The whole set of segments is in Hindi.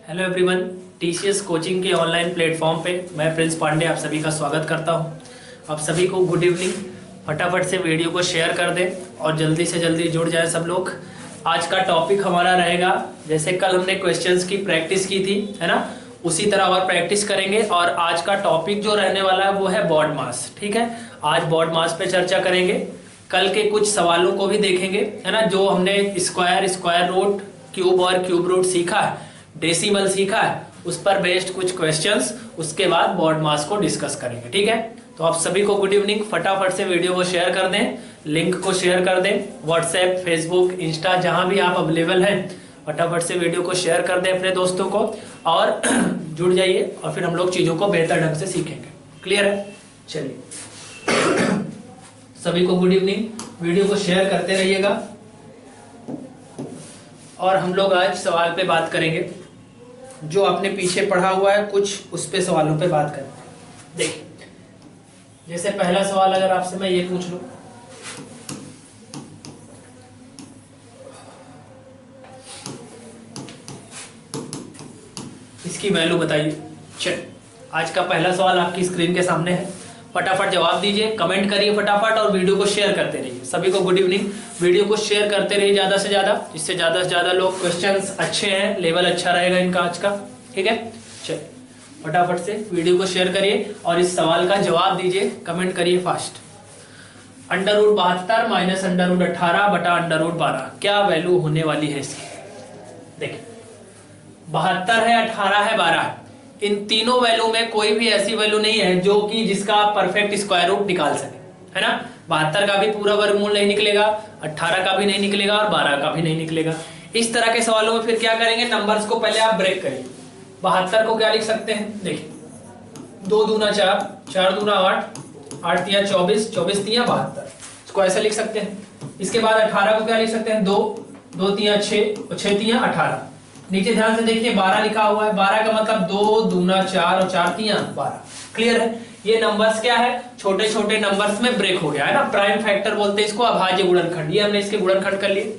हेलो एवरीवन, टीसीएस कोचिंग के ऑनलाइन प्लेटफॉर्म पे मैं प्रिंस पांडे आप सभी का स्वागत करता हूं। आप सभी को गुड इवनिंग। फटाफट से वीडियो को शेयर कर दें और जल्दी से जल्दी जुड़ जाए सब लोग। आज का टॉपिक हमारा रहेगा, जैसे कल हमने क्वेश्चंस की प्रैक्टिस की थी, है ना, उसी तरह और प्रैक्टिस करेंगे। और आज का टॉपिक जो रहने वाला है वो है बॉड मास। ठीक है, आज बॉड मास पे चर्चा करेंगे। कल के कुछ सवालों को भी देखेंगे, है ना, जो हमने स्क्वायर रूट, क्यूब और क्यूब रूट सीखा है, डेसिमल सीखा है, उस पर बेस्ड कुछ क्वेश्चंस, उसके बाद बॉड मास को डिस्कस करेंगे। ठीक है, तो आप सभी को गुड इवनिंग। फटाफट से वीडियो को शेयर कर दें, लिंक को शेयर कर दें, व्हाट्सएप, फेसबुक, इंस्टा, जहां भी आप अवेलेबल हैं, फटाफट से वीडियो को शेयर कर दें अपने दोस्तों को और जुड़ जाइए और फिर हम लोग चीजों को बेहतर ढंग से सीखेंगे। क्लियर है? चलिए सभी को गुड इवनिंग। वीडियो को शेयर करते रहिएगा और हम लोग आज सवाल पे बात करेंगे। जो आपने पीछे पढ़ा हुआ है कुछ, उस पे सवालों पे बात करेंगे। देखिए, जैसे पहला सवाल अगर आपसे मैं ये पूछ लूं, इसकी वैल्यू बताइए। चल, आज का पहला सवाल आपकी स्क्रीन के सामने है, फटाफट जवाब दीजिए, कमेंट करिए फटाफट और वीडियो को शेयर करते रहिए। सभी को गुड इवनिंग। वीडियो को शेयर करते रहिए ज्यादा से ज्यादा, जिससे ज्यादा से ज्यादा लोग, क्वेश्चंस अच्छे हैं, लेवल अच्छा रहेगा इनका आज का। ठीक है, चलिए फटाफट से वीडियो को शेयर करिए और इस सवाल का जवाब दीजिए, कमेंट करिए फास्ट। √72 माइनस √18 बटा √12 क्या वैल्यू होने वाली है इसकी? देखिए, 72 है, 18 है, 12 है। इन तीनों वैल्यू में कोई भी ऐसी वैल्यू नहीं है जो कि जिसका आप परफेक्ट स्क्वायर रूट निकाल सके, है ना। 72 का भी पूरा वर्गमूल नहीं निकलेगा, 18 का भी नहीं निकलेगा और 12 का भी नहीं निकलेगा। इस तरह के सवालों में फिर क्या करेंगे, नंबर्स को पहले आप ब्रेक करिए। 72 को क्या लिख सकते हैं, देखिए, 2 दूना 4, 4 दूना 8, 8 तिया 24, 24 तिया 72, इसको ऐसे लिख सकते हैं। इसके बाद 18 को क्या लिख सकते हैं, 2, 2 तिया 6, 6 तिया 18। नीचे ध्यान से देखिए 12 लिखा हुआ है, 12 का मतलब 2 दूना 4 और 4 तिया 12। क्लियर है? ये नंबर्स क्या है, छोटे छोटे नंबर्स में ब्रेक हो गया, है ना। प्राइम फैक्टर बोलते हैं इसको, अभाज्य गुणनखंड। ये हमने इसके गुणनखंड कर लिए।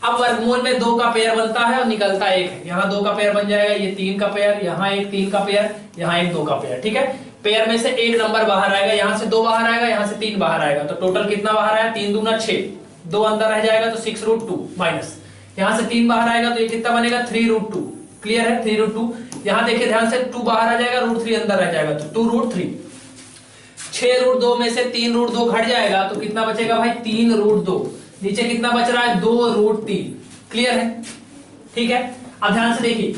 अब वर्गमूल में 2 का पेयर बनता है और निकलता 1 है। यहाँ 2 का पेयर बन जाएगा, ये 3 का पेयर, यहाँ एक 3 का पेयर, यहाँ एक 2 का पेयर। ठीक है, पेयर में से एक नंबर बाहर आएगा, यहाँ से 2 बाहर आएगा, यहाँ से 3 बाहर आएगा, तो टोटल कितना बाहर आया, 3 दूना 6, 2 अंदर रह जाएगा तो 6√2 माइनस, यहाँ से 3 बाहर आएगा तो ये कितना बनेगा, 3√2। क्लियर है? 3√2। यहाँ देखिए ध्यान से, 2 बाहर आ जाएगा, √3 अंदर रह जाएगा तो 2√3। 6√2 में से 3√2 घट जाएगा तो कितना बचेगा भाई, 3√2। नीचे कितना बच रहा है, 2√3। क्लियर है? ठीक है, अब ध्यान से देखिए,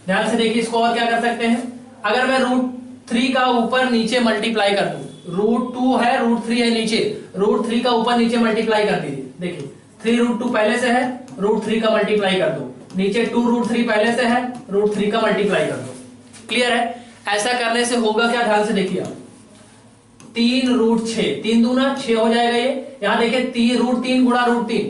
ध्यान से देखिए, इसको और क्या कर सकते हैं, अगर मैं √3 का ऊपर नीचे मल्टीप्लाई कर दूं, √2 है, √3 है नीचे, √3 का ऊपर नीचे मल्टीप्लाई कर दीजिए। देखिए 3√2 पहले से है, √3 का मल्टीप्लाई कर दो, नीचे 2√3 पहले से है, √3 का मल्टीप्लाई कर दो। क्लियर है? ऐसा करने से होगा क्या, ध्यान से देखिए आप, 3√6, 3 दूना 6 हो जाएगा ये। यहाँ देखिए √3 गुणा √3,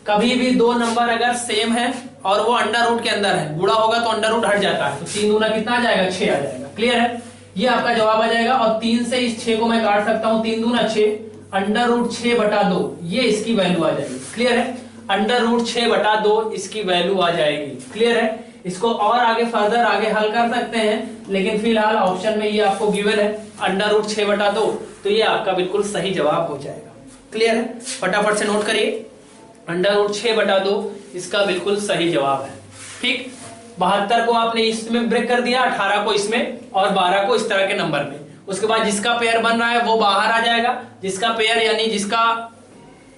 कभी भी दो नंबर अगर सेम है और वो अंडर रूट के अंदर है, गुणा होगा तो अंडर रूट हट जाता है, तो 3 दूना कितना आ जाएगा, 6 आ जाएगा। क्लियर है? ये आपका जवाब आ जाएगा। और 3 से इस 6 को मैं काट सकता हूँ, 3 दूना 6, √6 बटा 2, ये इसकी वैल्यू आ जाएगी। क्लियर है? √6 बटा 2 इसकी वैल्यू आ जाएगी। क्लियर है? इसको और आगे फर्दर आगे हल कर सकते हैं, लेकिन फिलहाल ऑप्शन में ये आपको गिवन है √6 बटा 2, तो ये आपका बिल्कुल सही जवाब हो जाएगा। क्लियर है? फटाफट से नोट करिए, √6 बटा 2 इसका बिल्कुल सही जवाब है। ठीक, 72 को आपने इसमें ब्रेक कर दिया, 18 को इसमें और 12 को इस तरह के नंबर में। उसके बाद जिसका पेयर बन रहा है वो बाहर आ जाएगा, जिसका पेयर यानी जिसका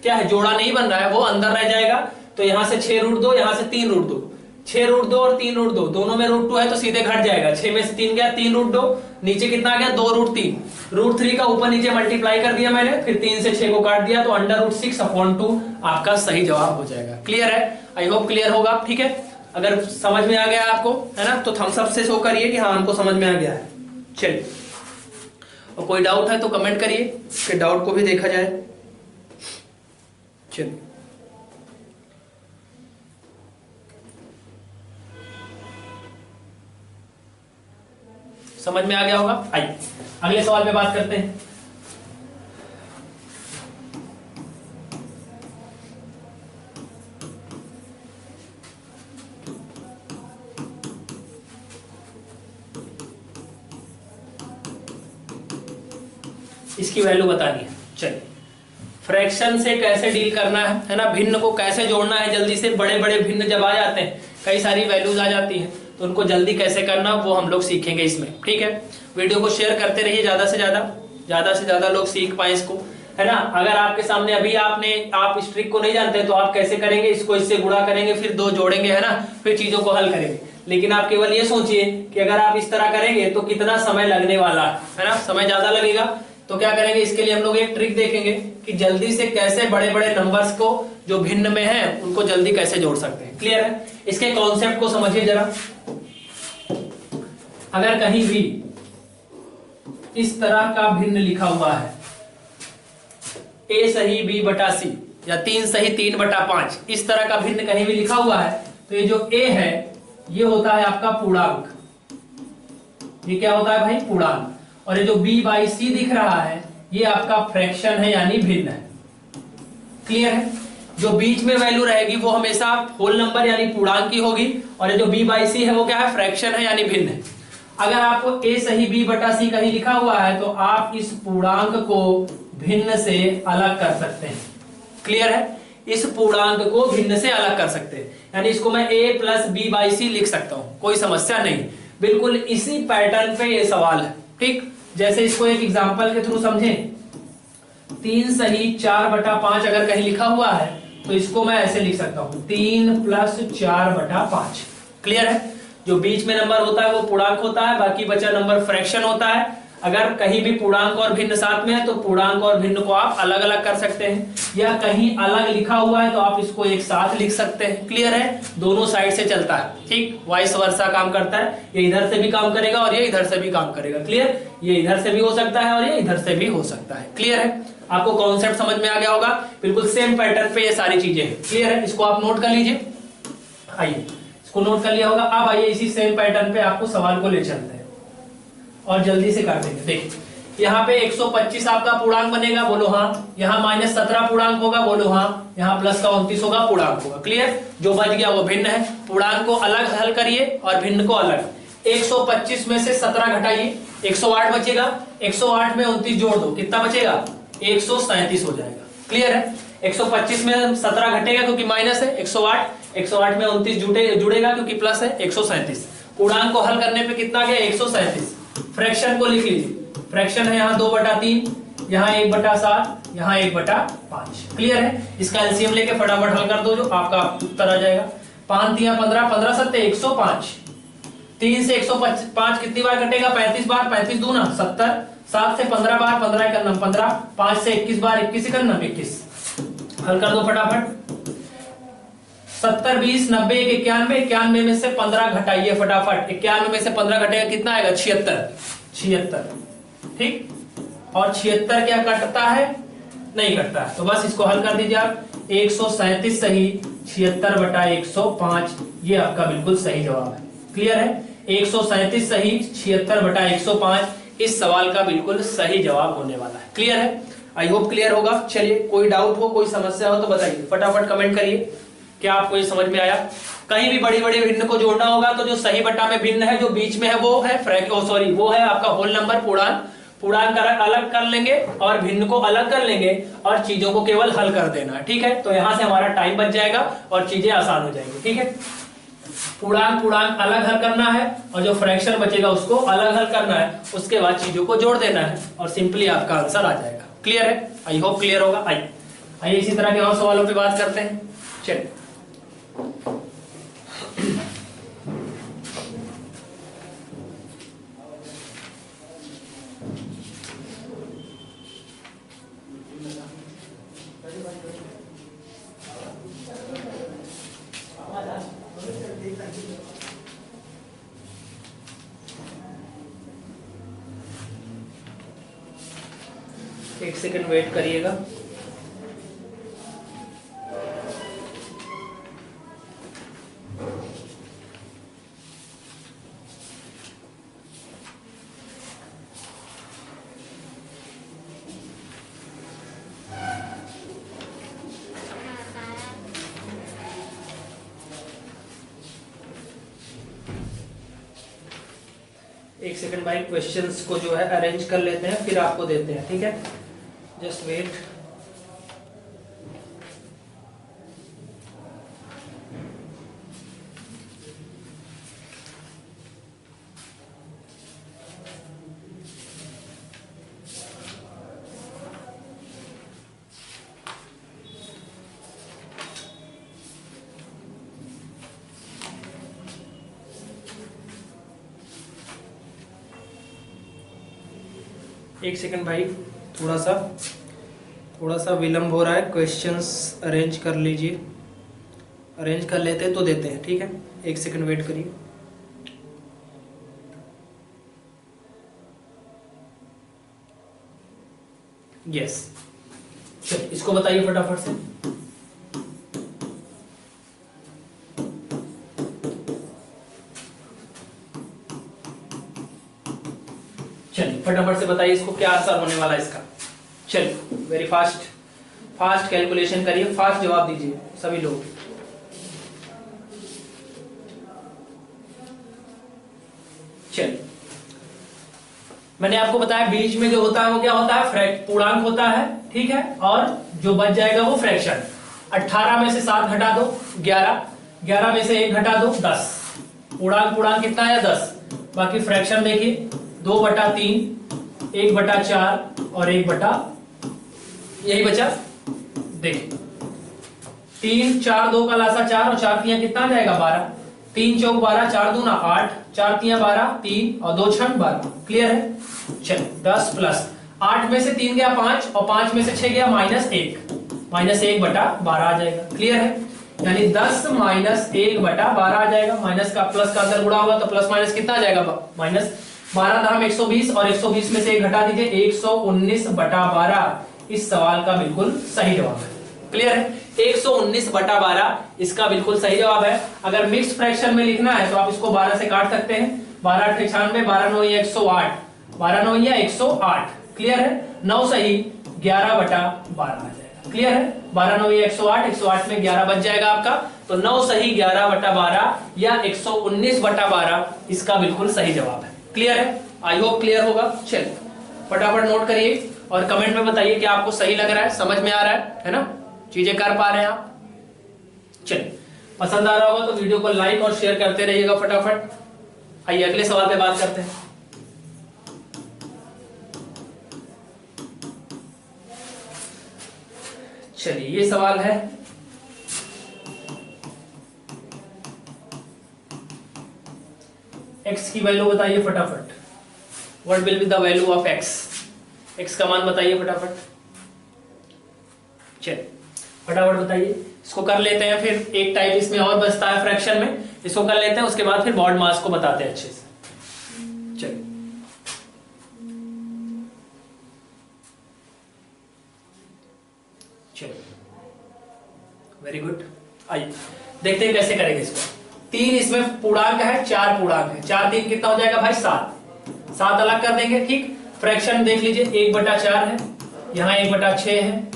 क्या है, जोड़ा नहीं बन रहा है, वो अंदर रह जाएगा। तो यहां से 6√2, यहां से 3√2, 6√2 और 3√2 दोनों में √2 है तो सीधे घट जाएगा, 6 में से 3 गया, 3√2, नीचे कितना आ गया, 2√3, √3 का ऊपर नीचे मल्टीप्लाई कर दिया मैंने, फिर 3 से 6 को काट दिया तो √6/2 आपका सही जवाब हो जाएगा। क्लियर है? आई होप क्लियर होगा। ठीक है, अगर समझ में आ गया आपको, है ना, तो थम्स अप से शो करिए कि हाँ हमको समझ में आ गया है। चलिए, और कोई डाउट है तो कमेंट करिए, फिर डाउट को भी देखा जाए। चलिए, समझ में आ गया होगा। आइए अगले सवाल पे बात करते हैं। इसकी वैल्यू बतानी है। चलिए, फ्रैक्शन से कैसे डील करना है ना, भिन्न को कैसे जोड़ना है जल्दी से, बड़े बड़े भिन्न जब आ जाते हैं, कई सारी वैल्यूज आ जाती हैं, तो उनको जल्दी कैसे करना वो हम लोग सीखेंगे इसमें। ठीक है, वीडियो को शेयर करते रहिए ज्यादा से ज्यादा लोग सीख पाए इसको, है ना। अगर आपके सामने अभी आप इस ट्रिक को नहीं जानते तो आप कैसे करेंगे, इसको इससे गुणा करेंगे, फिर 2 जोड़ेंगे, है ना, फिर चीजों को हल करेंगे। लेकिन आप केवल ये सोचिए कि अगर आप इस तरह करेंगे तो कितना समय लगने वाला है ना, समय ज्यादा लगेगा। तो क्या करेंगे, इसके लिए हम लोग एक ट्रिक देखेंगे कि जल्दी से कैसे बड़े बड़े नंबर्स को जो भिन्न में है उनको जल्दी कैसे जोड़ सकते हैं। क्लियर है, इसके कॉन्सेप्ट को समझिए जरा। अगर कहीं भी इस तरह का भिन्न लिखा हुआ है, a सही b बटा c या 3 सही 3 बटा 5, इस तरह का भिन्न कहीं भी लिखा हुआ है, तो ये जो a है ये होता है आपका पूर्णांक। ये क्या होता है भाई, पूर्णांक। और ये जो b बाई c दिख रहा है ये आपका फ्रैक्शन है यानी भिन्न है। क्लियर है, जो बीच में वैल्यू रहेगी वो हमेशा होल नंबर यानी पूर्णांक की होगी, और ये जो b बाई c है वो क्या है, फ्रैक्शन है यानी भिन्न है। अगर आपको a सही b बटा c कहीं लिखा हुआ है तो आप इस पूर्णांक को भिन्न से अलग कर सकते हैं। क्लियर है, इस पूर्णांक को भिन्न से अलग कर सकते हैं, यानी इसको मैं a प्लस बी बाई सी लिख सकता हूं, कोई समस्या नहीं। बिल्कुल इसी पैटर्न पे ये सवाल है। ठीक, जैसे इसको एक एग्जांपल के थ्रू समझें, 3 सही 4 बटा 5 अगर कहीं लिखा हुआ है तो इसको मैं ऐसे लिख सकता हूं, 3 प्लस 4 बटा 5। क्लियर है, जो बीच में नंबर होता है वो पूर्णांक होता है, बाकी बचा नंबर फ्रैक्शन होता है। अगर कहीं भी पूर्णांक और भिन्न साथ में है तो पूर्णांक और भिन्न को आप अलग अलग कर सकते हैं, या कहीं अलग लिखा हुआ है तो आप इसको एक साथ लिख सकते हैं। क्लियर है, दोनों साइड से चलता है। ठीक, वाइस वर्सा काम करता है, ये इधर से भी काम करेगा और ये इधर से भी काम करेगा। क्लियर, ये इधर से भी हो सकता है और ये इधर से भी हो सकता है। क्लियर है, आपको कॉन्सेप्ट समझ में आ गया होगा, बिल्कुल सेम पैटर्न पे ये सारी चीजें हैं। क्लियर है, इसको आप नोट कर लीजिए। आइए, इसको नोट कर लिया होगा। अब आइए इसी सेम पैटर्न पे आपको सवाल को ले चलते हैं और जल्दी से कर देंगे। देखिए, यहाँ पे 125 आपका पूर्णांक बनेगा, बोलो हाँ। यहाँ -17 पूर्णांक होगा, बोलो हाँ। यहाँ प्लस का 29 होगा, पूर्णांक होगा। क्लियर, जो बच गया वो भिन्न है। पूर्णांक को अलग हल करिए और भिन्न को अलग। 125 में से 17 घटाइए, 108 बचेगा। 108 में 29 जोड़ दो, कितना बचेगा, 137 हो जाएगा। क्लियर है, 125 में 17 घटेगा क्योंकि माइनस है, 108 में 29 जुड़ेगा क्योंकि प्लस है, 137। पूर्णांक को हल करने पे कितना गया, 137। फ्रैक्शन को लिख लीजिए, फ्रैक्शन है यहाँ 2/3, यहाँ 1/7, यहाँ 1/5। क्लियर है, इसका एलसीएम लेके फटाफट हल कर दो, जो आपका उत्तर आ जाएगा। 5 3 15, 15 7 105। 3 से 105 कितनी बार कटेगा, 35 बार। 35 दूना 70, 7 से 15 बार, 15 का 15, 5 से 21 बार, 21 का 21। हल कर दो फटाफट। 70 20 90 91, 91 में से 15 घटाइए फटाफट। 91 में से 15 घटेगा कितना आएगा, 76। ठीक, और 76 क्या कटता है, नहीं कटता है, तो बस इसको हल कर दीजिए आप। 137 सही 76/105, ये आपका बिल्कुल सही जवाब है। क्लियर है, 137 सही 76/105 इस सवाल का बिल्कुल सही जवाब होने वाला है। क्लियर है, आई होप क्लियर होगा। चलिए, कोई डाउट हो, कोई समस्या हो तो बताइए, फटाफट कमेंट करिए। क्या आपको ये समझ में आया? कहीं भी बड़ी बड़ी भिन्न को जोड़ना होगा तो जो सही बटा में भिन्न है, जो बीच में है वो है वो है आपका होल नंबर पूर्णांक अलग कर लेंगे और भिन्न को अलग कर लेंगे और चीजों को केवल हल कर देना। ठीक है, तो यहां से हमारा टाइम बच जाएगा और चीजें आसान हो जाएंगी। ठीक है, पूर्णांक अलग हल करना है और जो फ्रैक्शन बचेगा उसको अलग हल करना है, उसके बाद चीजों को जोड़ देना है और सिंपली आपका आंसर आ जाएगा। क्लियर है, आई होप क्लियर होगा। आइए इसी तरह के और सवालों पे बात करते हैं। चलिए, एक सेकंड वेट करिएगा। एक सेकंड भाई, क्वेश्चंस को जो है अरेंज कर लेते हैं फिर आपको देते हैं, ठीक है? Just wait. एक सेकंड भाई, थोड़ा सा विलंब हो रहा है, क्वेश्चंस अरेंज कर लीजिए। अरेंज कर लेते हैं तो देते हैं, ठीक है? एक सेकंड वेट करिए। यस, चलिए इसको बताइए फटाफट से। चलिए फटाफट से बताइए इसको, क्या आंसर होने वाला है इसका। चलिए वेरी फास्ट कैलकुलेशन करिए, फास्ट जवाब दीजिए सभी लोग। चलिए, मैंने आपको बताया बीच में जो होता है वो क्या होता है, पूर्णांक होता है, ठीक है? और जो बच जाएगा वो फ्रैक्शन। 18 में से 7 घटा दो 11, 11 में से 1 घटा दो 10। पूर्णांक कितना है 10। बाकी फ्रैक्शन देखिए 2/3, 1/4 और 1 यही बचा। देखिए 3 4 2 का लासा 4 और 4 तियां कितना आ जाएगा 12। 3 चौक 12, 4 दूना 8, 4 तियां 12, 3 और 2 छक 12। क्लियर है? चलो 10 प्लस 8 में से 3 गया 5 और 5 में से 6 गया -1/12 आ जाएगा। क्लियर है? यानी 10 -1/12 आ जाएगा। माइनस का प्लस का अंदर गुणा होगा तो प्लस माइनस कितना आ जाएगा माइनस। 12 धाम 120 और 120 में से 1 घटा दीजिए, 119/12 इस सवाल का बिल्कुल सही जवाब है। क्लियर है? 119/12 इसका बिल्कुल सही जवाब है। अगर मिक्स फ्रैक्शन में लिखना है तो आप इसको 12 से काट सकते हैं। 12 8 96, 12 9 108, 12 9 108। क्लियर है? 9 सही 11/12 आ जाएगा। क्लियर है? 12 9 108, 108 में 11 बच जाएगा आपका, तो 9 सही 11/12 या 119/12 इसका बिल्कुल सही जवाब है। क्लियर है? आई होप क्लियर होगा। चलिए फटाफट नोट करिए और कमेंट में बताइए कि आपको सही लग रहा है, समझ में आ रहा है ना? चीजें कर पा रहे हैं आप? चलिए, पसंद आ रहा होगा तो वीडियो को लाइक और शेयर करते रहिएगा फटाफट। आइए अगले सवाल पे बात करते हैं। चलिए ये सवाल है, x की वैल्यू बताइए फटाफट। What will be the value of x? x का मान बताइए फटाफट। चलिए फटाफट बताइए। इसको कर लेते हैं, फिर एक टाइप इसमें और बचता है फ्रैक्शन में, इसको कर लेते हैं, उसके बाद फिर बॉड मास को बताते हैं अच्छे से। चलिए चलिए वेरी गुड। आइए देखते हैं कैसे करेंगे इसको। 3 इसमें पूर्णांक है, 4 पूर्णांक है। 4 3 कितना हो जाएगा भाई 7। 7 अलग कर देंगे, ठीक? फ्रैक्शन देख लीजिए 1/4 है, यहाँ 1/6 है,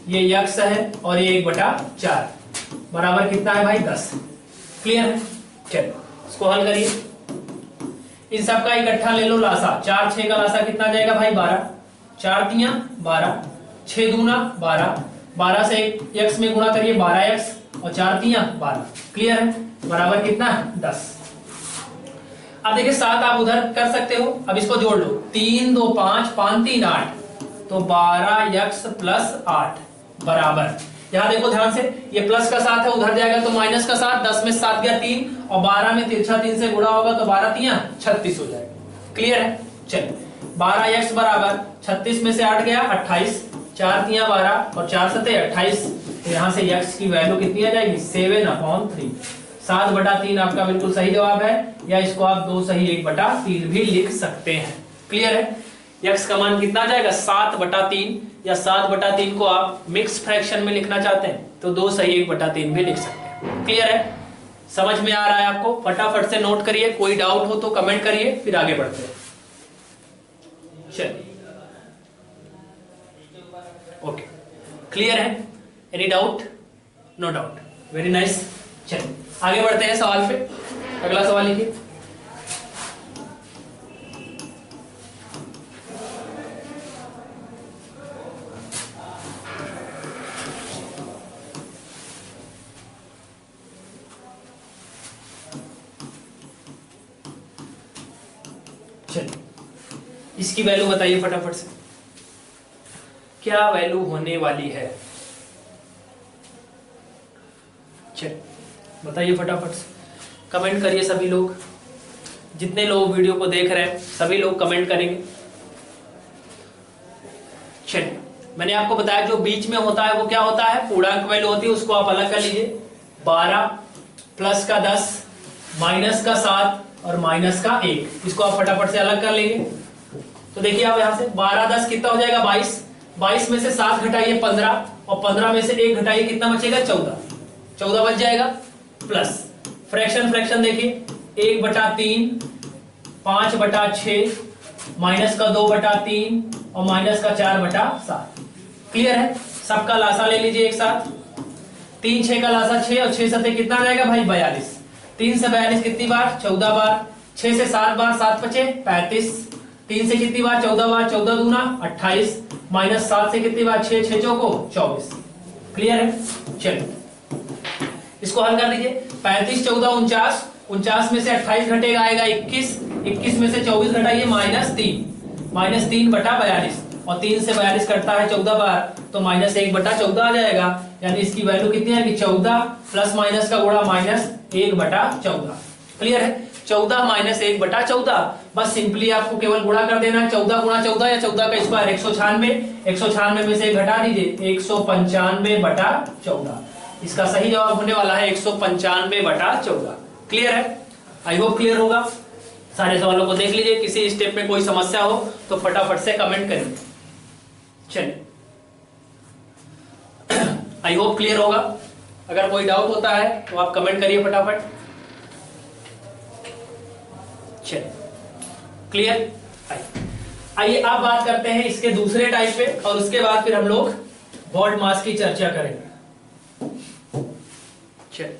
ये यक्स है और ये 1/4 बराबर कितना है भाई 10। क्लियर है? चलो इसको हल करिए। इन सब का इकट्ठा ले लो लासा। 4 6 का लासा कितना जाएगा भाई 12, 4 तियां 12, 6 दूना 12, 12 से x में गुणा करिए 12x और 4 तियां 12। क्लियर है? बराबर कितना 10। अब देखिए 7 आप उधर कर सकते हो, अब इसको जोड़ लो। 3 2 5, 5 3 8, तो 12x + 8 बराबर, यहां देखो ध्यान से, ये प्लस का 7 है, उधर जाएगा तो माइनस का 7। 10 में 7 गया 3 और 12 में तिरछा 3 से गुणा होगा तो 12 तियां 36 हो जाएगा। क्लियर है? चलिए 12x बराबर 36 में से 8 गया 28, 4 तियां 12 और 4 सते 28, तो यहां से x की वैल्यू कितनी आ जाएगी 7/3। 7/3 आपका बिल्कुल सही जवाब है, या इसको आप 2 सही 1/3 भी लिख सकते हैं। क्लियर है? x का मान कितना आ जाएगा 7/3, या 7/3 को आप मिक्स फ्रैक्शन में लिखना चाहते हैं तो 2 सही 1/3 भी लिख सकते हैं। क्लियर है? समझ में आ रहा है आपको? फटाफट से नोट करिए, कोई डाउट हो तो कमेंट करिए, फिर आगे बढ़ते हैं। चलिए ओके, क्लियर है? Any doubt? No doubt, very nice. चलिए आगे बढ़ते हैं सवाल पे। अगला सवाल लिखिए। चलिए इसकी वैल्यू बताइए फटाफट से, क्या वैल्यू होने वाली है? चलिए बताइए फटाफट से, कमेंट करिए सभी लोग, जितने लोग वीडियो को देख रहे हैं सभी लोग कमेंट करेंगे। चलिए मैंने आपको बताया जो बीच में होता है वो क्या होता है, पूर्णांक वैल्यू होती है, उसको आप अलग कर लीजिए। 12 प्लस का 10 माइनस का 7 और माइनस का 1, इसको आप फटाफट से अलग कर लेंगे। तो देखिए आप यहां से 12 10 कितना हो जाएगा 22, 22 में से 7 घटाइए 15 और 15 में से 1 घटाइए कितना बचेगा 14, 14 बच जाएगा। प्लस फ्रैक्शन देखिए 1/3 5/6 माइनस का 2/3 और माइनस का 4/7। क्लियर है? सबका लासा ले लीजिए एक साथ, 3 6 का लासा 6 और 6 7 कितना जाएगा भाई 42, 3 से 42 कितनी बार 14 बार, 6 से 7 बार 7 5 35, 3 से कितनी बार 14 बार, 14 दूना 28 माइनस 7 से कितनी बार 6 6 चौको 24। क्लियर है? चलिए इसको हल कर दीजिए। 35 14 49, 49 में से 28 घटेगा आएगा 21, 21 में से 24 घटाइए -3/42 और 3 से 42 कटता है 14 बार तो -1/14 आ जाएगा। यानी इसकी वैल्यू कितनी आएगी 14 प्लस माइनस का गुणा -1/14। क्लियर है? 14 माइनस 1/14, बस सिंपली आपको केवल गुणा कर देना है। 14 गुणा 14 या 14 का स्क्वायर 196, 196 में से घटा दीजिए 195/14। इसका सही जवाब होने वाला है 195/14। क्लियर है? आई होप क्लियर होगा। सारे सवालों को देख लीजिए, किसी स्टेप में कोई समस्या हो तो फटाफट से कमेंट करिए। चलिए आई होप क्लियर होगा। अगर कोई डाउट होता है तो आप कमेंट करिए फटाफट। चलिए क्लियर। आइए आप बात करते हैं इसके दूसरे टाइप पे और उसके बाद फिर हम लोग बॉड मास की चर्चा करेंगे। चलिए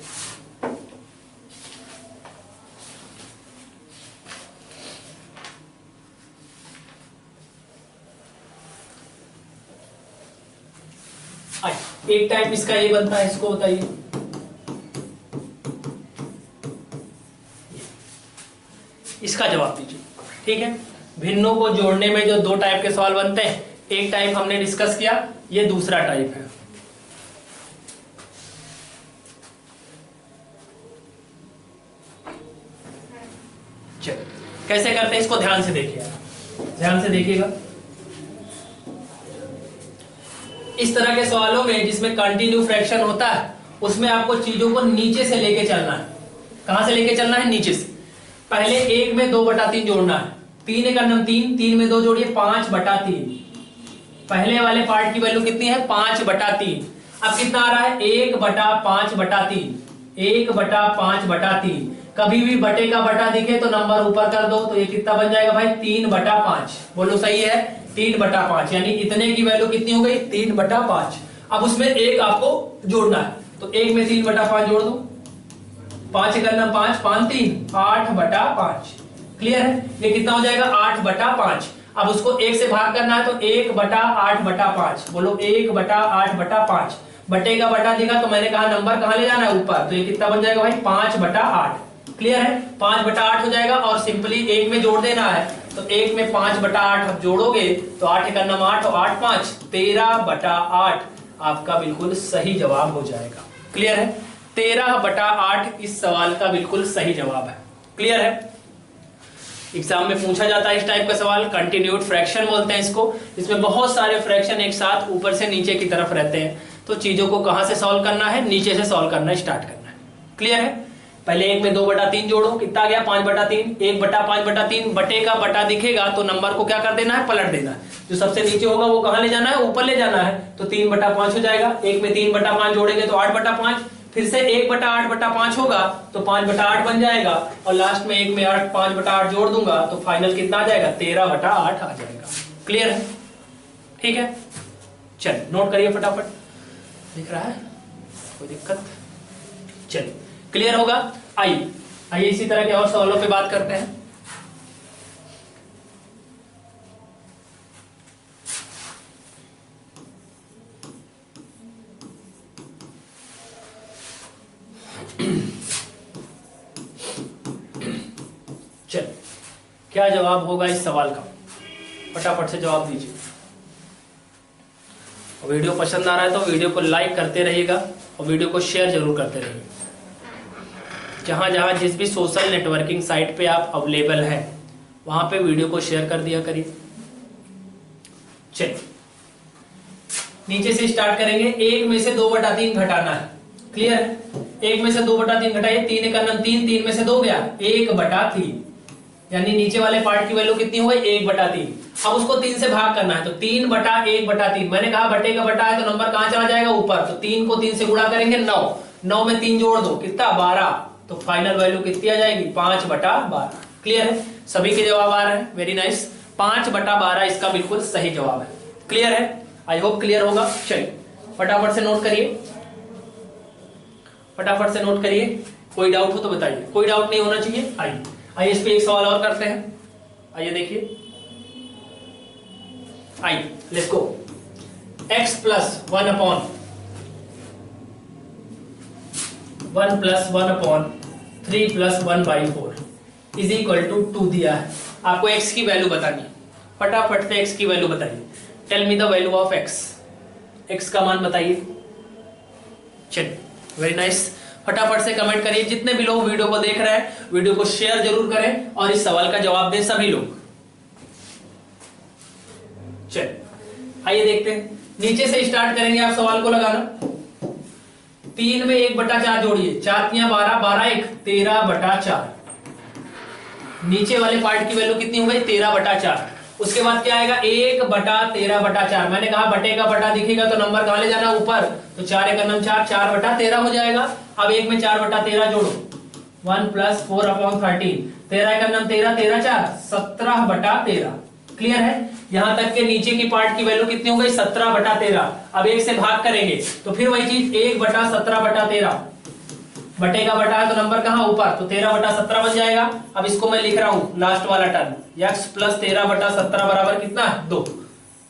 एक टाइप इसका ये बनता है, इसको बताइए। इसका जवाब दीजिए। ठीक है, भिन्नों को जोड़ने में जो 2 टाइप के सवाल बनते हैं, एक टाइप हमने डिस्कस किया, ये दूसरा टाइप है। चलिए कैसे करते हैं इसको ध्यान से देखिएगा, ध्यान से देखिएगा। इस तरह के सवालों में जिसमें कंटिन्यू फ्रैक्शन होता है उसमें आपको चीजों को नीचे से लेके चलना है। कहां से लेके चलना है? नीचे से। पहले 1 में 2/3 जोड़ना है, 3 1 3, 3 में 2 जोड़िए 5/3। पहले वाले पार्ट की वैल्यू कितनी है 5/3। अब कितना आ रहा है 1/5/3, 1/5/3। कभी भी बटे का बटा दिखे तो नंबर ऊपर कर दो, तो ये कितना बन जाएगा भाई 3/5। बोलो सही है 3/5, यानी इतने की वैल्यू कितनी हो गई 3/5। अब उसमें एक आपको जोड़ना है, तो 1 में 3/5 जोड़ दो, 5 करना 5 5 3 8/5। क्लियर है? ये कितना हो जाएगा 8/5। अब उसको 1 से भाग करना है तो 1/8/5। बोलो 1/8/5। बटे का बटा दिखा तो मैंने कहा नंबर कहां ले जाना है ऊपर, तो ये कितना बन जाएगा भाई 5/8। क्लियर है? 5/8 हो जाएगा और सिंपली 1 में जोड़ देना है, तो 1 में 5/8 आप जोड़ोगे तो 8 का नाम 8 और 8 5 13/8 आपका बिल्कुल सही जवाब हो जाएगा। क्लियर है? 13/8 इस सवाल का बिल्कुल सही जवाब है। क्लियर है? एग्जाम में पूछा जाता है इस टाइप का सवाल, कंटिन्यूड फ्रैक्शन बोलते हैं इसको। इसमें बहुत सारे फ्रैक्शन एक साथ ऊपर से नीचे की तरफ रहते हैं, तो चीजों को कहां से सॉल्व करना है, नीचे से सॉल्व करना स्टार्ट करना है। क्लियर है? पहले 1 में 2/3 जोड़ो, कितना गया 5/3। 1/5/3, बटे का बटा दिखेगा तो नंबर को क्या कर देना है पलट देना है, जो सबसे नीचे होगा वो कहां ले जाना है ऊपर ले जाना है, तो 3/5 हो जाएगा। 1 में 3/5 जोड़ेंगे तो 8/5, फिर से 1/8/5 होगा तो 5/8 बन जाएगा और लास्ट में 1 में 8 5/8 जोड़ दूंगा तो फाइनल कितना आ जाएगा 13/8 आ जाएगा। क्लियर है? ठीक है, चलिए नोट करिए फटाफट। दिख रहा है कोई दिक्कत? चलिए क्लियर होगा। आइए इसी तरह के और सवालों पे बात करते हैं। चलिए क्या जवाब होगा इस सवाल का? फटाफट से जवाब दीजिए। वीडियो पसंद आ रहा है तो वीडियो को लाइक करते रहिएगा और वीडियो को शेयर जरूर करते रहिए। जहां जहां जिस भी सोशल नेटवर्किंग साइट पे आप अवेलेबल हैं वहां पे वीडियो को शेयर कर दिया करिए। चलिए नीचे से स्टार्ट करेंगे। 1 में से 2/3 घटाना है। क्लियर है? 1 में से 2/3 घटाइए। 3 का 3, 3 में से 2 गया 1/3, यानी नीचे वाले पार्ट की वैल्यू कितनी हो गई? 1/3। अब उसको 3 से भाग करना है तो 3/1/3। मैंने कहा बटे का बटा है तो नंबर कहां चला जाएगा? ऊपर। तो 3 को 3 से गुणा करेंगे 9, 9 में 3 जोड़ दो कितना? 12। तो फाइनल वैल्यू कितनी आ जाएगी? 5/12। क्लियर है? सभी के जवाब आ रहे हैं। Very nice. 5/12 इसका बिल्कुल सही जवाब है। क्लियर है? आई होप क्लियर होगा। चलिए फटाफट से नोट करिए, फटाफट से नोट करिए। कोई डाउट हो तो बताइए। कोई डाउट नहीं होना चाहिए। आइए इस पे एक सवाल और करते हैं। आइए देखिए, आइए let's go. x plus 1 upon 3 plus 1/4 is equal to 2 दिया है। आपको x की वैल्यू बतानी है। फटाफट से x की वैल्यू बताइए। Tell me the value of x का मान बताइए। चलिए वेरी नाइस। फटाफट से कमेंट करिए। जितने भी लोग वीडियो को देख रहे हैं वीडियो को शेयर जरूर करें और इस सवाल का जवाब दें सभी लोग। चलिए आइए देखते हैं। नीचे से स्टार्ट करेंगे आप सवाल को लगाना। 3 में 1/4 जोड़िए। 4 × 12, 12 1 13/4। नीचे वाले पार्ट की वैल्यू कितनी हो गई? 13/4। उसके बाद क्या आएगा? 1/13/4। मैंने कहा बटे का बटा दिखेगा तो नंबर कहां ले जाना? ऊपर। तो 4 × 4, 4/13 हो जाएगा। अब 1 में 4/13 जोड़ो। 1 + 4/13। 13 × 13, 13 4 17/13। क्लियर है? यहां तक के नीचे की पार्ट की वैल्यू कितनी हो गई? 17/13। अब 1 से भाग करेंगे तो फिर वही चीज 1/17/13। बटे का बटा है तो नंबर कहां? ऊपर। तो 13/17 बन जाएगा। अब इसको मैं लिख रहा हूं लास्ट वाला टर्म x + 13/17 बराबर कितना? 2।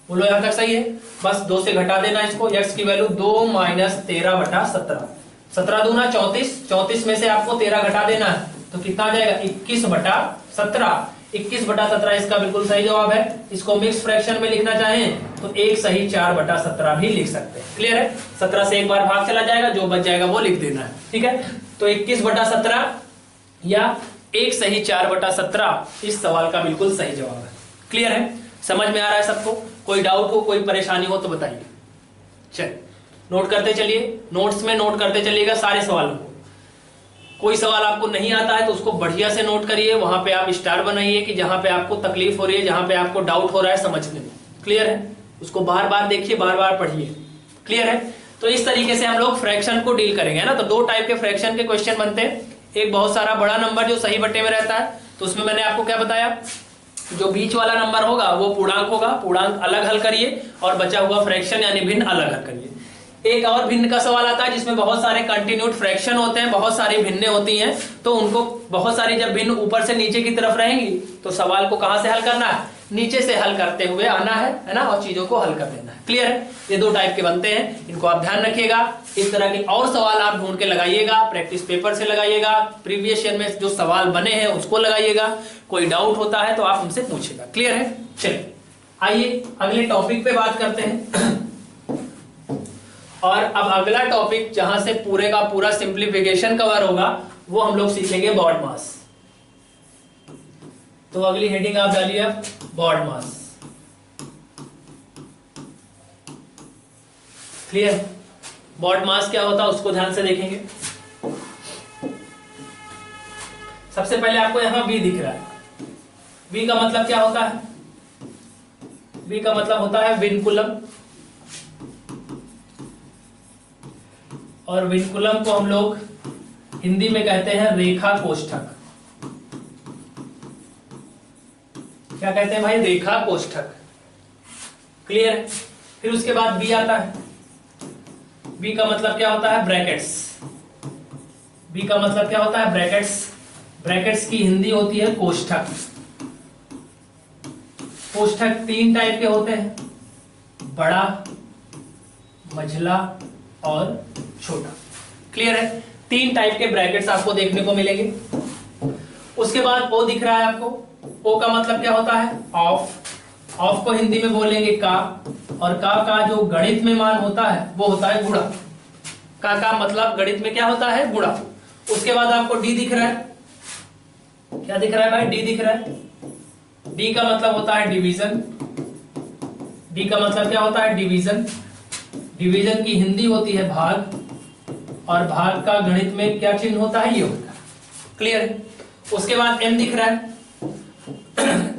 बोलो यहां तक सही है? बस 2 से घटा देना इसको। x की वैल्यू 2 - 13/17। 17 दूना 34, 34 में से आपको 13 घटा देना है तो कितना आ जाएगा? 21/17। 21/17 इसका बिल्कुल सही जवाब है। इसको मिक्स फ्रैक्शन में लिखना चाहें तो 1 सही 4/17 भी लिख सकते हैं। क्लियर है? 17 से एक बार भाग चला जाएगा, जो बच जाएगा वो लिख देना है। ठीक है? तो 21/17 या 1 सही 4/17 इस सवाल का बिल्कुल सही जवाब है। क्लियर है? समझ में आ रहा है सबको? कोई डाउट हो, कोई परेशानी हो तो बताइए। चलिए नोट करते चलिए। नोट्स में नोट करते चलिएगा सारे सवालों को। कोई सवाल आपको नहीं आता है तो उसको बढ़िया से नोट करिए। वहां पे आप स्टार बनाइए कि जहां पे आपको तकलीफ हो रही है, जहां पे आपको डाउट हो रहा है समझने में। क्लियर है? उसको बार बार देखिए, बार बार पढ़िए। क्लियर है? तो इस तरीके से हम लोग फ्रैक्शन को डील करेंगे, है ना। तो 2 टाइप के फ्रैक्शन के क्वेश्चन बनते हैं। एक बहुत सारा बड़ा नंबर जो सही बटे में रहता है, तो उसमें मैंने आपको क्या बताया, जो बीच वाला नंबर होगा वो पूर्णांक होगा, पूर्णांक अलग हल करिए और बचा हुआ फ्रैक्शन यानी भिन्न अलग हल करिए। एक और भिन्न का सवाल आता है जिसमें बहुत सारे कंटिन्यूड फ्रैक्शन होते हैं, बहुत सारी भिन्नें होती हैं, तो उनको बहुत सारी जब भिन्न ऊपर से नीचे की तरफ रहेंगी तो सवाल को कहां से हल करना है? नीचे से हल करते हुए आना है ना, और चीजों को हल कर देना है। क्लियर है? ये 2 टाइप के बनते हैं, इनको आप ध्यान रखिएगा। इस तरह के और सवाल आप ढूंढ के लगाइएगा, प्रैक्टिस पेपर से लगाइएगा, प्रीवियस ईयर में जो सवाल बने हैं उसको लगाइएगा। कोई डाउट होता है तो आप हमसे पूछेगा। क्लियर है? चलिए आइए अगले टॉपिक पे बात करते हैं। और अब अगला टॉपिक जहां से पूरे का पूरा सिंप्लीफिकेशन कवर होगा वो हम लोग सीखेंगे बॉड मास। तो अगली हेडिंग आप डालिए अब बॉड मास। क्लियर? बॉड मास क्या होता है उसको ध्यान से देखेंगे। सबसे पहले आपको यहां V दिख रहा है। V का मतलब क्या होता है? V का मतलब होता है विनकुलम, और विनकुलम को हम लोग हिंदी में कहते हैं रेखा कोष्ठक। क्या कहते हैं भाई? रेखा कोष्ठक। क्लियर? फिर उसके बाद बी आता है। बी का मतलब क्या होता है? ब्रैकेट्स। बी का मतलब क्या होता है? ब्रैकेट्स। ब्रैकेट्स की हिंदी होती है कोष्ठक। कोष्ठक 3 टाइप के होते हैं, बड़ा, मझला और छोटा। क्लियर है? 3 टाइप के ब्रैकेट्स आपको देखने को मिलेंगे। उसके बाद ओ दिख रहा है आपको, ओ का मतलब क्या होता है? ऑफ। ऑफ को हिंदी में बोलेंगे का, और का जो गणित में मान होता है वो होता है गुणा। का मतलब गणित में क्या होता है? गुणा। उसके बाद आपको डी दिख रहा है, क्या दिख रहा है भाई? डी दिख रहा है। डी का मतलब होता है डिवीजन। डी का मतलब क्या होता है? डिवीजन। डिवीजन की हिंदी होती है भाग, और भाग का गणित में क्या चिन्ह होता है? योग। क्लियर है? उसके बाद एम दिख रहा है।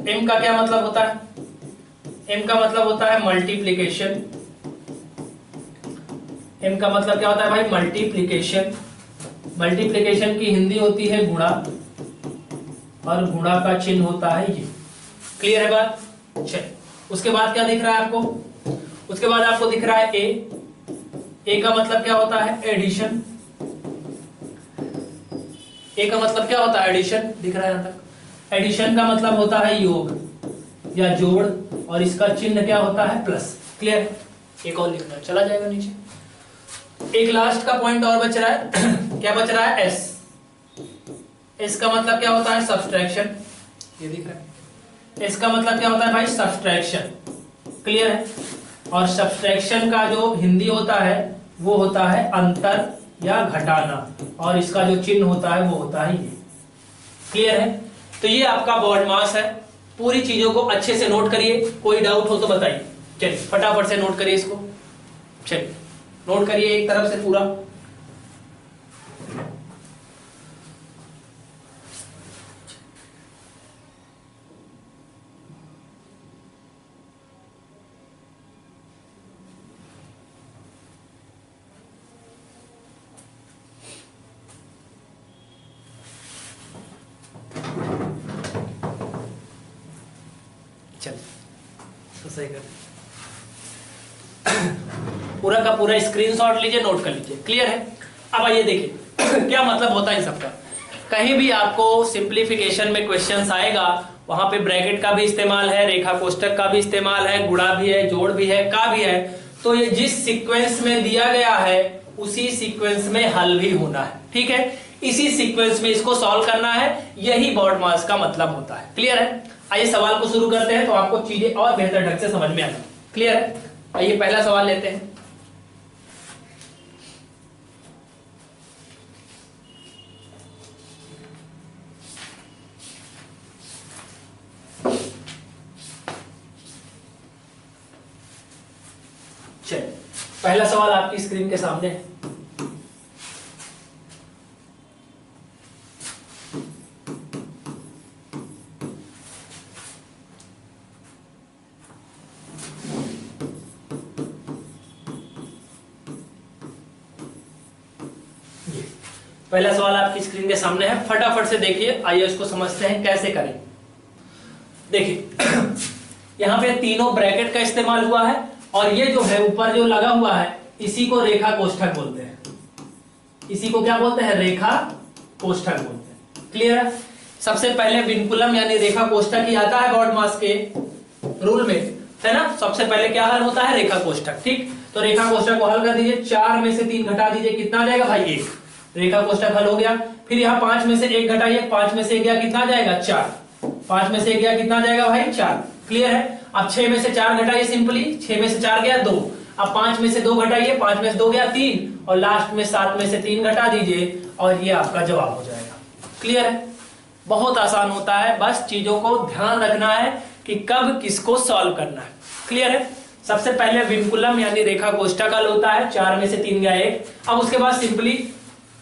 एम का क्या मतलब होता है? एम का मतलब होता है मल्टीप्लीकेशन। एम का मतलब क्या होता है भाई? मल्टीप्लीकेशन। मल्टीप्लीकेशन की हिंदी होती है गुणा, और गुणा का चिन्ह होता है ये। क्लियर है बात? चलिए, उसके बाद क्या दिख रहा है आपको? उसके बाद आपको दिख रहा है ए। ए का मतलब क्या होता है? एडिशन। ए का मतलब क्या होता है? एडिशन। दिख रहा है यहां तक? एडिशन का मतलब होता है योग या जोड़, और इसका चिन्ह क्या होता है? प्लस। क्लियर? एक और लिखना चला जाएगा नीचे। एक लास्ट का पॉइंट और बच रहा है। क्या बच रहा है? एस। एस का मतलब क्या होता है? सब्सट्रैक्शन। ये दिख रहा है? इसका मतलब क्या होता है भाई? सब्सट्रैक्शन। क्लियर है? और सब्सट्रैक्शन का जो हिंदी होता है वो होता है अंतर या घटाना, और इसका जो चिन्ह होता है वो होता है ये। क्लियर है? तो ये आपका बॉड मास है। पूरी चीजों को अच्छे से नोट करिए, कोई डाउट हो तो बताइए। चलिए फटाफट से नोट करिए इसको। चलिए नोट करिए एक तरफ से पूरा। तो सही कर पूरा का पूरा स्क्रीनशॉट लीजिए, नोट कर लीजिए। क्लियर है? अब आइए देखिए क्या मतलब होता है सबका। कहीं भी आपको सिंप्लीफिकेशन में क्वेश्चंस आएगा, वहां पे ब्रैकेट का भी इस्तेमाल है, रेखा कोष्टक का भी इस्तेमाल है, गुणा भी है, जोड़ भी है, का भी है। तो ये जिस सीक्वेंस में दिया गया है उसी सीक्वेंस में हल भी होना है। ठीक है? इसी सीक्वेंस में इसको सॉल्व करना है, यही बॉड मास का मतलब होता है। क्लियर है? आइए सवाल को शुरू करते हैं तो आपको चीजें और बेहतर ढंग से समझ में आएगी। क्लियर है? आइए पहला सवाल लेते हैं। चलिए पहला सवाल आपकी स्क्रीन के सामने है। पहला सवाल आपकी स्क्रीन के सामने है, फटाफट से देखिए। आइए इसको समझते हैं कैसे करें। देखिए यहां पे तीनों ब्रैकेट का इस्तेमाल हुआ है, और ये जो है ऊपर जो लगा हुआ है इसी को रेखा कोष्ठक बोलते हैं। इसी को क्या बोलते हैं? रेखा कोष्ठक बोलते हैं। क्लियर है? सबसे पहले विनकुलम यानी रेखा कोष्ठक ही आता है बॉड मास के रूल में, है ना? सबसे पहले क्या हल होता है? रेखा कोष्ठक। ठीक, तो रेखा कोष्ठक को हल कर दीजिए। 4 में से 3 घटा दीजिए, कितना आ जाएगा भाई? 1। रेखा कोष्ठक हल हो गया। फिर यहाँ 5 में से 1 घटाइए, 5 में से 1 गया, कितना जाएगा? 4। 5 में से 1 गया, कितना जाएगा भाई? 4। क्लियर है? अब 6 में से 4 घटाइए, सिंपली 6 में से 4 गया 2। अब 5 में से 2 घटाइए, 5 में से 2 गया 3, और लास्ट में 7 में से 3 घटा दीजिए, और ये आपका जवाब हो जाएगा। क्लियर है? बहुत आसान होता है, बस चीजों को ध्यान रखना है कि कब किसको सॉल्व करना है। क्लियर है? सबसे पहले विनकुलम यानी रेखा कोष्ठक हल होता है, 4 में से 3 गया 1। अब उसके बाद सिंपली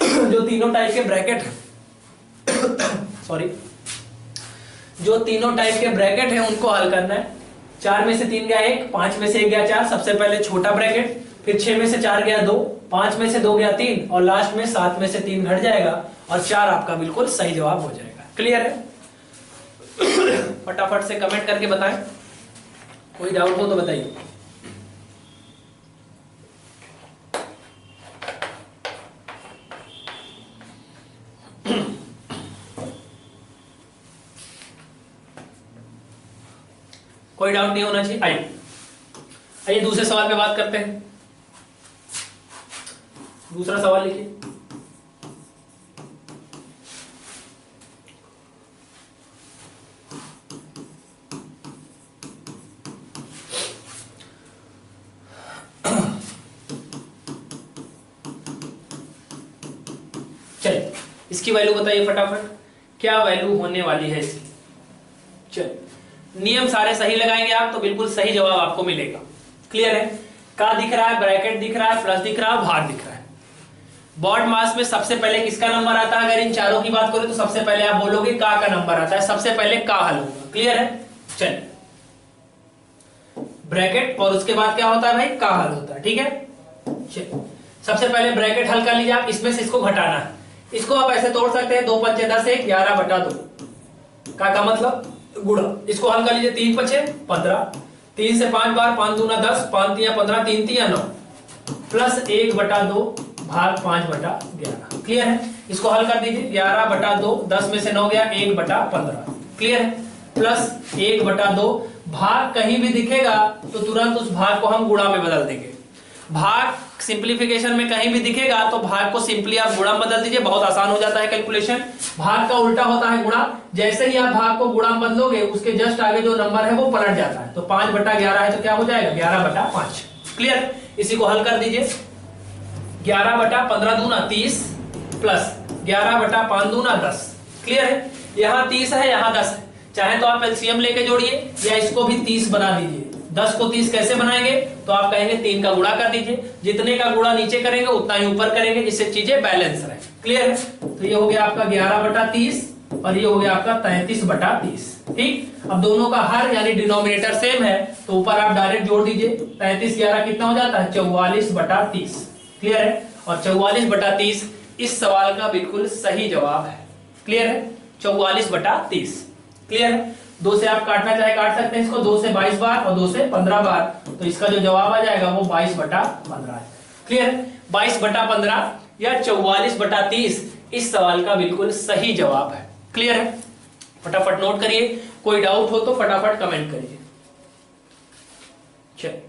जो तीनों टाइप के ब्रैकेट है सॉरी, जो तीनों टाइप के ब्रैकेट है उनको हल करना है। 4 में से 3 गया 1, 5 में से 1 गया 4, सबसे पहले छोटा ब्रैकेट, फिर 6 में से 4 गया 2, 5 में से 2 गया 3, और लास्ट में 7 में से 3 घट जाएगा, और 4 आपका बिल्कुल सही जवाब हो जाएगा। क्लियर है? फटाफट से कमेंट करके बताएं, कोई डाउट हो तो बताइए। कोई डाउट नहीं होना चाहिए। आइए दूसरे सवाल पे बात करते हैं। दूसरा सवाल लिखिए। इसकी वैल्यू बताइए फटाफट, क्या वैल्यू होने वाली है इसकी। चलिए नियम सारे सही लगाएंगे आप तो बिल्कुल सही जवाब आपको मिलेगा। क्लियर है? का दिख रहा है, ब्रैकेट दिख रहा है, प्लस दिख रहा है, भाग दिख रहा है। बॉड मास में सबसे पहले किसका नंबर आता है? अगर इन चारों की बात करें तो सबसे पहले आप बोलोगे का नंबर आता है, सबसे पहले का हल होगा। क्लियर है? चलिए ब्रैकेट और उसके बाद क्या होता है भाई? का हल होता है। ठीक है, चलिए सबसे पहले ब्रैकेट हल कर लीजिए आप, इसमें से इसको घटाना है। इसको आप ऐसे तोड़ सकते हैं, 2 पंचे 10 1 11 बटा 2 का मतलब गुणा। इसको हल कर लीजिए, 3 पंचे 15, 3 से 5 बार, 5 दूना 10, 5 तिया 15, 3 तिया 9 प्लस 1 बटा 2 भाग 5 बटा 11। क्लियर है? इसको हल कर दीजिए, 11 बटा 2, 10 में से 9 गया, 1 बटा 15। क्लियर है? प्लस 1 बटा 2, भाग कहीं भी दिखेगा तो तुरंत उस भाग को हम गुणा में बदल देंगे। भाग सिंप्लीफिकेशन में कहीं भी दिखेगा तो भाग को सिंपली आप गुणा में बदल दीजिए, बहुत आसान हो जाता है कैलकुलेशन। भाग का उल्टा होता है गुणा, जैसे ही आप भाग को गुणा में बदलोगे उसके जस्ट आगे जो नंबर है वो पलट जाता है। तो 5 बटा 11 है तो क्या हो जाएगा? 11 बटा 5। क्लियर? इसी को हल कर दीजिए, 11 बटा 15 दूना 30 प्लस 11 बटा 5 दूना 10। क्लियर है? यहाँ 30 है, यहाँ 10 है, चाहे तो आप एलसीएम लेके जोड़िए या इसको भी 30 बना दीजिए। 10 को 30 कैसे बनाएंगे? तो आप कहेंगे 3 का गुणा कर दीजिए, जितने का गुणा नीचे करेंगे उतना ही ऊपर करेंगे, जिससे चीजें बैलेंस रहे। क्लियर है? तो ये हो गया आपका 11 बटा 30 और ये हो गया आपका 33 बटा 30। ठीक, अब दोनों का हर यानी डिनोमिनेटर सेम है तो ऊपर आप डायरेक्ट जोड़ दीजिए। 33 11 कितना हो जाता है? 44 बटा 30। क्लियर है? और 44 बटा 30 इस सवाल का बिल्कुल सही जवाब है। क्लियर है? 44 बटा 30। क्लियर है? 2 से आप काटना चाहे काट सकते हैं इसको, 2 से 22 बार और 2 से 15 बार, तो इसका जो जवाब आ जाएगा वो 22 बटा 15 है। क्लियर? 22 बटा 15 या 44 बटा 30 इस सवाल का बिल्कुल सही जवाब है। क्लियर है? फटाफट नोट करिए, कोई डाउट हो तो फटाफट कमेंट करिए। चलिए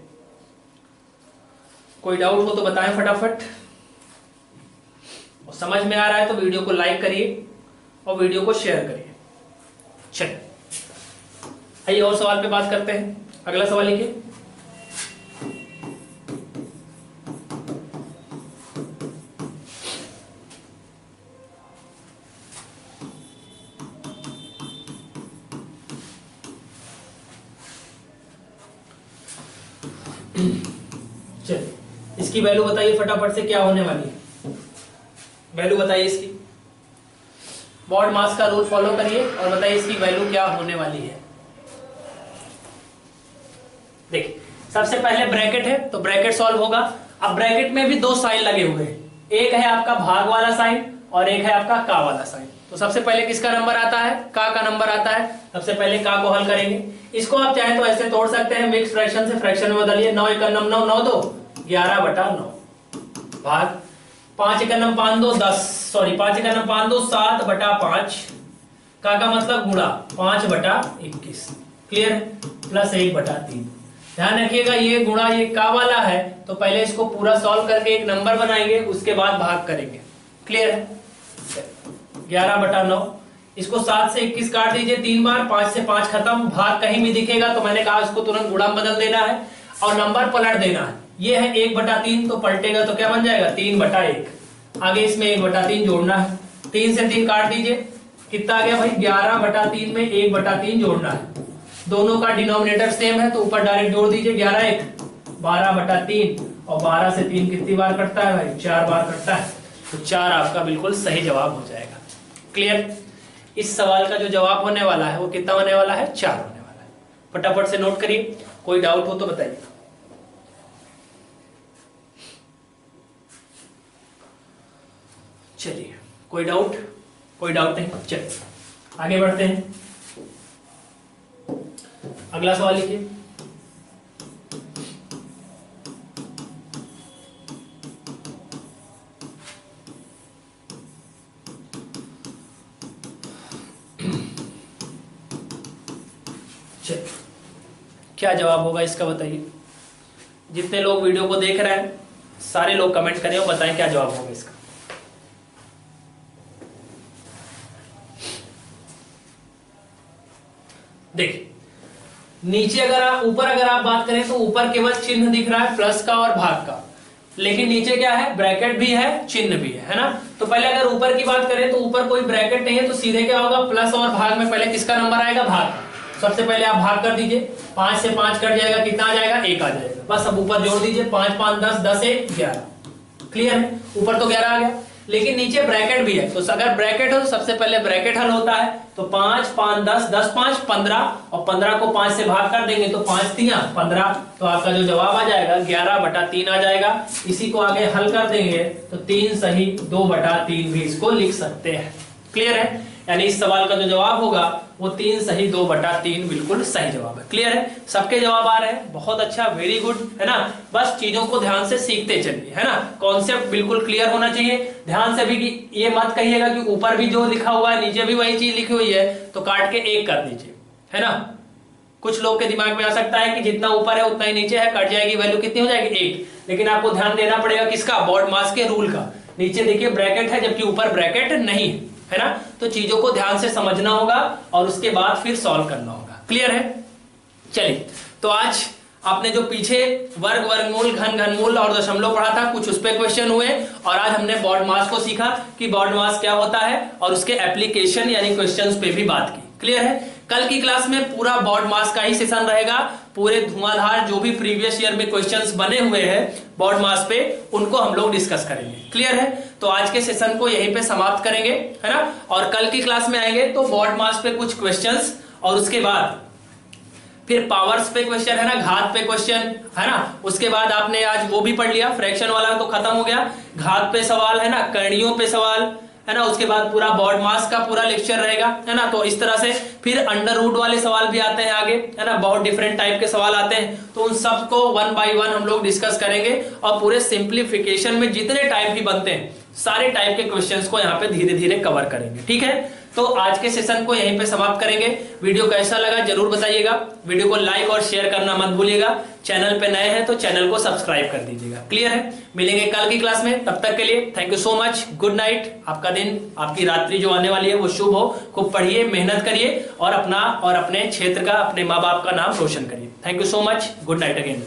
कोई डाउट हो तो बताएं फटाफट, और समझ में आ रहा है तो वीडियो को लाइक करिए और वीडियो को शेयर करिए। चलिए आइए और सवाल पे बात करते हैं। अगला सवाल लिखिए, चलिए इसकी वैल्यू बताइए फटाफट से, क्या होने वाली है? वैल्यू बताइए इसकी, बॉड मास का रूल फॉलो करिए और बताइए इसकी वैल्यू क्या होने वाली है। देखिए सबसे पहले ब्रैकेट है तो ब्रैकेट सॉल्व होगा। अब ब्रैकेट में भी 2 साइन लगे हुए हैं, एक है आपका भाग वाला साइन और एक है आपका का वाला साइन। तो सबसे पहले किसका नंबर आता है? का नंबर आता है। सबसे पहले का को हल करेंगे। इसको आप चाहे तो ऐसे तोड़ सकते हैं, मिक्स फ्रैक्शन से फ्रैक्शन में बदलिए। 9 1 9 9 9 2 11 बटा 9 भाग 5 1 9 5 2 10 सॉरी 5 1 9 5 2 7 बटा 5 का मतलब गुणा 5 बटा 21। क्लियर? प्लस 1 बटा 3। ध्यान रखिएगा ये गुणा ये का वाला है तो पहले इसको पूरा सॉल्व करके एक नंबर बनाएंगे, उसके बाद भाग करेंगे। क्लियर है? 11 बटा 9, इसको 7 से 21 काट दीजिए 3 बार, 5 से 5 खत्म, भाग कहीं भी दिखेगा तो मैंने कहा इसको तुरंत गुणा बदल देना है और नंबर पलट देना है। ये है 1 बटा 3 तो पलटेगा तो क्या बन जाएगा? 3 बटा 1। आगे इसमें 1 बटा 3 जोड़ना है, 3 से 3 काट दीजिए, कितना आ गया भाई? 11 बटा 3 में 1 बटा 3 जोड़ना है। दोनों का डिनोमिनेटर सेम है तो ऊपर डायरेक्ट जोड़ दीजिए, 11 1 12 बटा 3 और 12 से 3 कितनी बार कटता है भाई? 4 बार कटता है, तो 4 आपका बिल्कुल सही जवाब हो जाएगा। क्लियर? इस सवाल का जो जवाब होने वाला है वो कितना होने वाला है? 4 होने वाला है। फटाफट से नोट करिए, कोई डाउट हो तो बताइए। चलिए कोई डाउट? कोई डाउट नहीं, चलिए आगे बढ़ते हैं। अगला सवाल लिखिए, चलिए क्या जवाब होगा इसका बताइए। जितने लोग वीडियो को देख रहे हैं सारे लोग कमेंट करें और बताएं क्या जवाब होगा इसका। देखिए नीचे ऊपर अगर आप बात करें तो ऊपर केवल चिन्ह दिख रहा है प्लस का और भाग का, लेकिन नीचे क्या है? ब्रैकेट भी है, चिन्ह भी है ना। तो पहले अगर ऊपर की बात करें तो ऊपर कोई ब्रैकेट नहीं है, तो सीधे क्या होगा, प्लस और भाग में पहले किसका नंबर आएगा, भाग। सबसे पहले आप भाग कर दीजिए, 5 से 5 कट जाएगा, कितना आ जाएगा, 1 आ जाएगा। बस अब ऊपर जोड़ दीजिए, 5 5 10, 10 1 11। क्लियर है, ऊपर तो 11 आ गया, लेकिन नीचे ब्रैकेट भी है। तो अगर ब्रैकेट हो तो सबसे पहले ब्रैकेट हल होता है। तो 5 5 10, 10 5 15, और 15 को 5 से भाग कर देंगे तो 5 3 15। तो आपका जो जवाब आ जाएगा 11/3 आ जाएगा। इसी को आगे हल कर देंगे तो 3 सही 2/3 भी इसको लिख सकते हैं। क्लियर है, यानी इस सवाल का जो जवाब होगा वो 3 सही 2/3 बिल्कुल सही जवाब है। क्लियर है, सबके जवाब आ रहे हैं, बहुत अच्छा, वेरी गुड, है ना। बस चीजों को ध्यान से सीखते चलिए, है ना। कॉन्सेप्ट बिल्कुल क्लियर होना चाहिए। ध्यान से भी कि ये मत कहिएगा कि ऊपर भी जो लिखा हुआ है नीचे भी वही चीज लिखी हुई है तो काट के 1 कर दीजिए, है ना। कुछ लोग के दिमाग में आ सकता है कि जितना ऊपर है उतना ही नीचे है, कट जाएगी, वैल्यू कितनी हो जाएगी, 1। लेकिन आपको ध्यान देना पड़ेगा किसका, बॉड मास के रूल का। नीचे देखिए ब्रैकेट है जबकि ऊपर ब्रैकेट नहीं है ना। तो चीजों को ध्यान से समझना होगा और उसके बाद फिर सॉल्व करना होगा। क्लियर है, चलिए। तो आज आपने जो पीछे वर्ग, वर्गमूल, घन, घनमूल और दशमलव पढ़ा था, कुछ उस पे क्वेश्चन हुए, और आज हमने बॉड मास को सीखा कि बॉड मास क्या होता है और उसके एप्लीकेशन यानी क्वेश्चंस पे भी बात की। क्लियर है, कल की क्लास में पूरा बॉड मास का ही सेशन रहेगा। पूरे धुआंधार जो भी प्रीवियस ईयर में क्वेश्चंस बने हुए हैं बॉड मास पे, उनको हम लोग डिस्कस करेंगे। क्लियर है, तो आज के सेशन को यहीं पे समाप्त करेंगे, है ना। और कल की क्लास में आएंगे तो बॉड मास पे कुछ क्वेश्चंस, और उसके बाद फिर पावर्स पे क्वेश्चन, है ना, घात पे क्वेश्चन, है ना। उसके बाद आपने आज वो भी पढ़ लिया, फ्रैक्शन वाला तो खत्म हो गया, घात पे सवाल, है ना, करणियों पे सवाल, है ना। उसके बाद पूरा बॉड मास का पूरा लेक्चर रहेगा, है ना। तो इस तरह से फिर अंडर रूट वाले सवाल भी आते हैं आगे, है ना, बहुत डिफरेंट टाइप के सवाल आते हैं। तो उन सब को 1 by 1 हम लोग डिस्कस करेंगे, और पूरे सिंप्लीफिकेशन में जितने टाइप भी बनते हैं सारे टाइप के क्वेश्चंस को यहाँ पे धीरे धीरे कवर करेंगे। ठीक है, तो आज के सेशन को यहीं पे समाप्त करेंगे। वीडियो कैसा लगा जरूर बताइएगा, वीडियो को लाइक और शेयर करना मत भूलिएगा। चैनल पे नए हैं तो चैनल को सब्सक्राइब कर दीजिएगा। क्लियर है, मिलेंगे कल की क्लास में, तब तक के लिए thank you so much, good night. आपका दिन, आपकी रात्रि जो आने वाली है वो शुभ हो। खूब पढ़िए, मेहनत करिए और अपना और अपने क्षेत्र का, अपने माँ बाप का नाम रोशन करिए। Thank you so much, good night again.